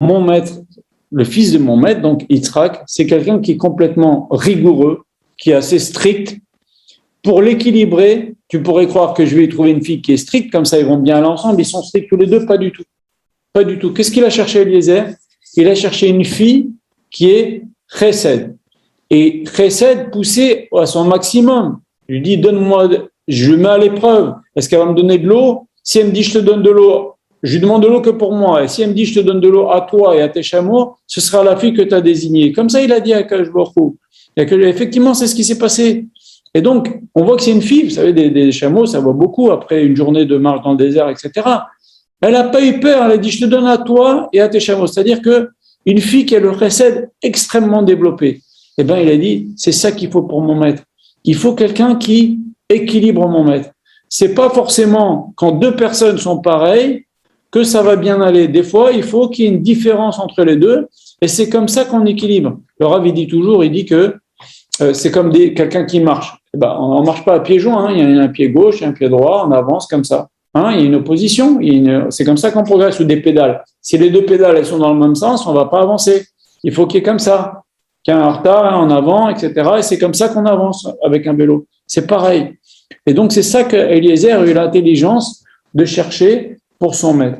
mon maître, le fils de mon maître, donc Yitzhak, c'est quelqu'un qui est complètement rigoureux, qui est assez strict. Pour l'équilibrer, tu pourrais croire que je vais trouver une fille qui est stricte, comme ça ils vont bien aller ensemble, ils sont stricts tous les deux, pas du tout. Pas du tout. Qu'est-ce qu'il a cherché Eliezer? Il a cherché une fille qui est chesed. Et chesed poussé à son maximum. Je lui dis, donne-moi, je le mets à l'épreuve. Est-ce qu'elle va me donner de l'eau? Si elle me dit, je te donne de l'eau, je lui demande de l'eau que pour moi. Et si elle me dit, je te donne de l'eau à toi et à tes chameaux, ce sera la fille que tu as désignée. Comme ça, il a dit à Akash Baruch Hu. Effectivement, c'est ce qui s'est passé. Et donc, on voit que c'est une fille. Vous savez, des chameaux, ça va beaucoup après une journée de marche dans le désert, etc. Elle n'a pas eu peur. Elle a dit, je te donne à toi et à tes chameaux. C'est-à-dire qu'une fille qui a le chesed extrêmement développé, eh bien, il a dit, c'est ça qu'il faut pour mon maître. Il faut quelqu'un qui équilibre mon maître. C'est pas forcément quand deux personnes sont pareilles que ça va bien aller. Des fois, il faut qu'il y ait une différence entre les deux, et c'est comme ça qu'on équilibre. Le Rav, il dit toujours, il dit que c'est comme quelqu'un qui marche. Eh ben, on ne marche pas à pieds joints, hein. Il y a un pied gauche, il y a un pied droit, on avance comme ça. Hein, il y a une opposition, c'est comme ça qu'on progresse, ou des pédales. Si les deux pédales elles sont dans le même sens, on ne va pas avancer. Il faut qu'il y ait comme ça, qu'il y ait un retard, un en avant, etc. Et c'est comme ça qu'on avance avec un vélo. C'est pareil. Et donc, c'est ça qu'Eliezer a eu l'intelligence de chercher pour son maître.